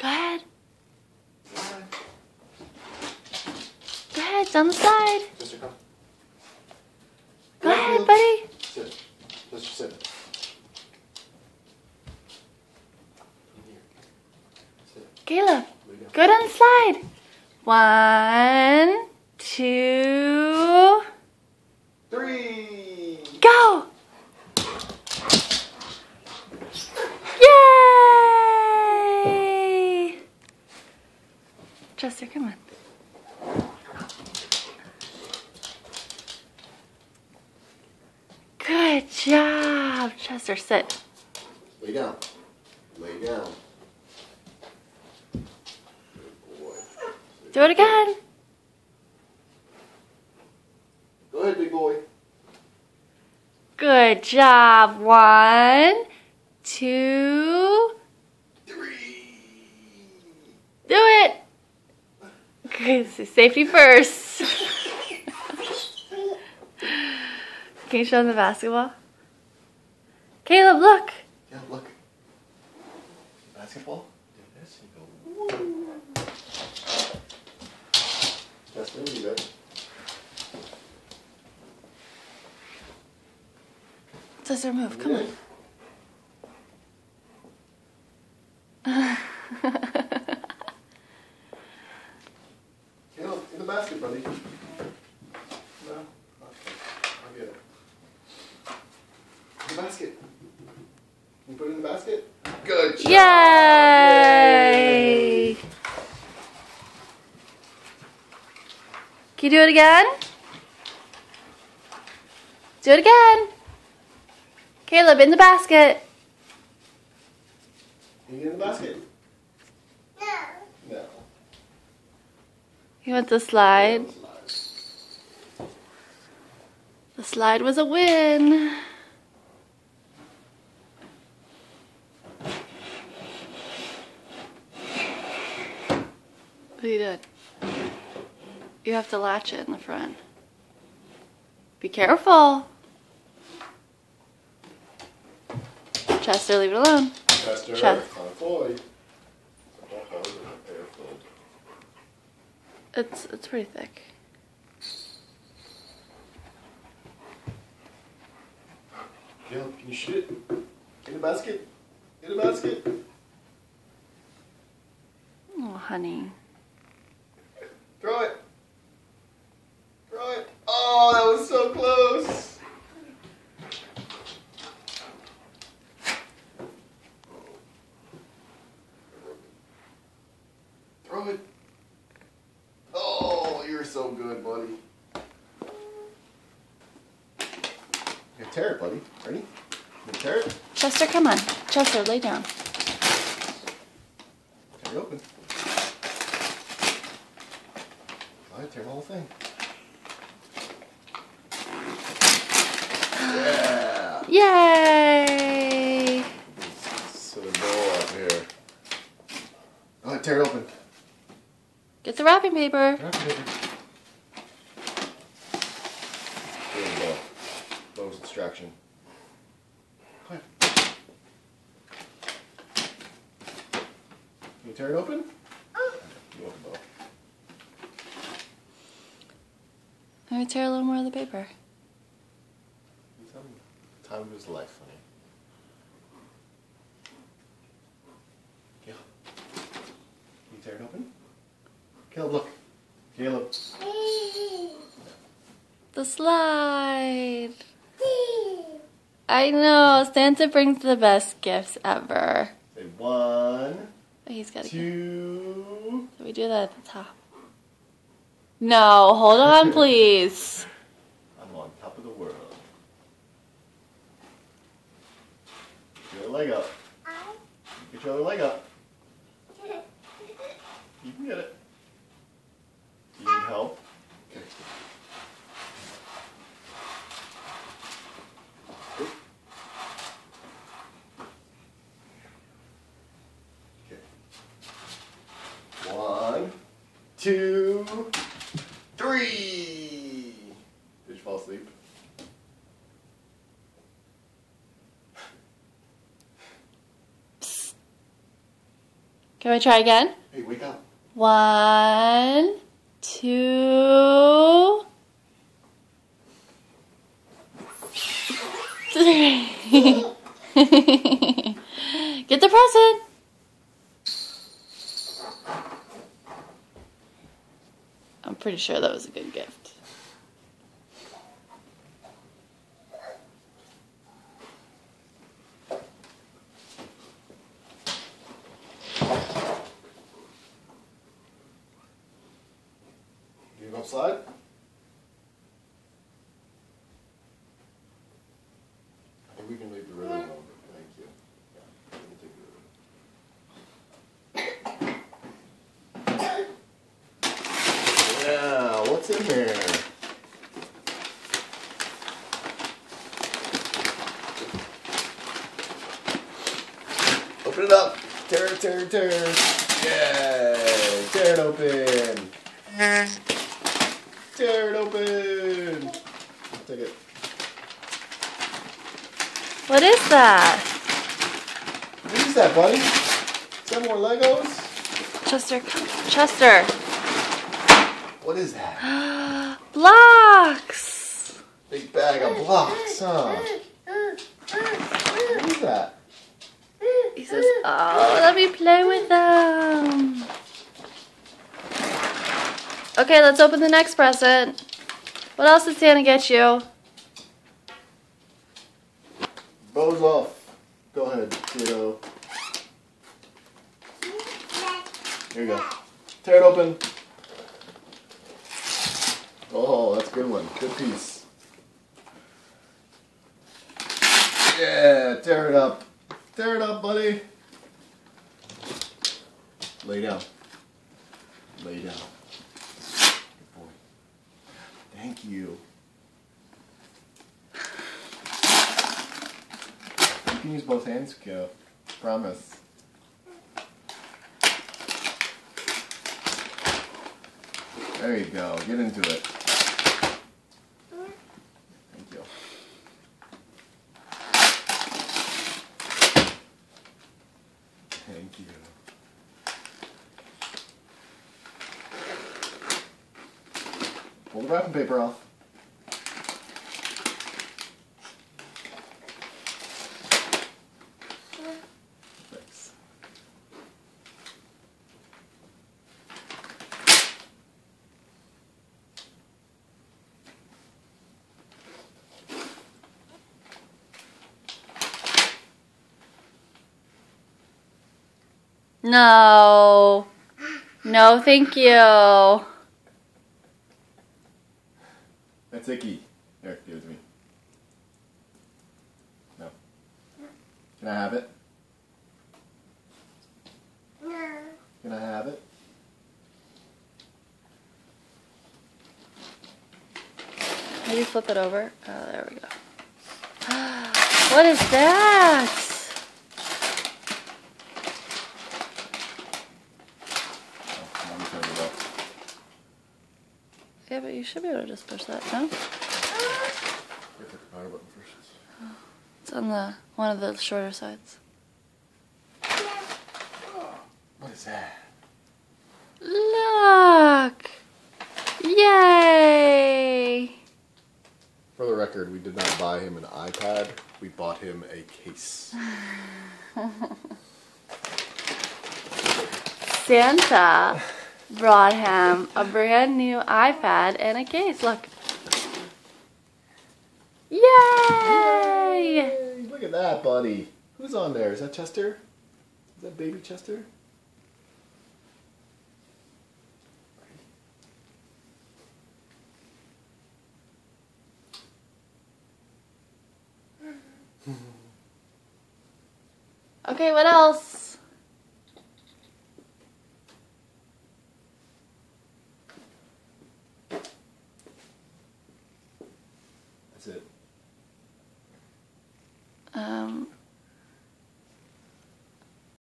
Go ahead. Go ahead, down the slide. Sister, come. Go ahead, buddy. Sit. Let's just sit. Here. Sit. Caleb, Lay down. go down the slide. 1, 2, 3. go! Yay! Chester, come on. Good job, Chester. Sit. Lay down. Lay down. Good boy. Do it again. Go ahead, big boy. Good job. 1, 2. 3. Do it. Okay, so safety first. Can you show them the basketball? Caleb, look. Yeah, look. Basketball. Do this and go. Woo. That's really good. Sister, move. Come on. Caleb, in the basket, buddy. No? Okay. I'll get it. In the basket. Can you put it in the basket? Good job. Yay! Can you do it again? Do it again. Caleb, in the basket. Can you get in the basket? No. He wants the slide. The slide was a win. What are you doing? You have to latch it in the front. Be careful. Chester, leave it alone. Chester, Chest. on a boy. It's pretty thick. Caleb, can you shoot it? In the basket? In the basket? Oh, honey. Throw it. Throw it. Oh, that was so close. Throw it. Oh, you're so good, buddy. You tear it, buddy. Ready? You tear it? Chester, come on. Chester, lay down. Tear it open. All right, tear the whole thing. Yeah. Yay! So the ball up here. All right, tear it open. Get the wrapping paper. There we go. That was distraction. Come on. Can you tear it open? You open both. Let me tear a little more of the paper. You tell me. Time of his life, honey. Caleb. Can you tear it open? Caleb, look. Caleb. The slide. I know. Santa brings the best gifts ever. Say 1, He's got to 2. So we do that at the top. No, hold on, please. I'm on top of the world. Get your leg up. Get your other leg up. You can get it. You need help? Okay. Okay. 1, 2, 3. Did you fall asleep? Can we try again? Hey, wake up. 1, 2, 3. Get the present. I'm pretty sure that was a good gift. You go outside? I think we can leave the ribbon alone. Thank you. Yeah, we can take the ribbon. Yeah, what's in there? Open it up. Tear it, tear it, tear it. Yay! Tear it open. Tear it open. Take it. What is that? What is that, buddy? Is that more Legos? Chester. What is that? Blocks. Big bag of blocks, huh? What is that? He says, oh, let me play with them. Okay, let's open the next present. What else did Santa get you? Bows off. Go ahead, kiddo. Here you go. Tear it open. Oh, that's a good one. Good piece. Yeah, tear it up. Tear it up, buddy. Lay down. Lay down. Good boy. Thank you. You can use both hands, Kyo. Promise. There you go. Get into it. Thank you. Thank you. Pull the wrapping paper off. Thanks. No. No, thank you. That's icky. Here, give it to me. No. Can I have it? Can I have it? Maybe flip it over. Oh, there we go. What is that? Oh, I'm turning it up. Yeah, but you should be able to just push that, no? Hit the power button first. It's on one of the shorter sides. What is that? Look! Yay! For the record, we did not buy him an iPad. We bought him a case. Santa brought him a brand new iPad and a case. Look. Yay! Yay! Look at that, buddy. Who's on there? Is that Chester? Is that baby Chester? Okay, what else? That's it.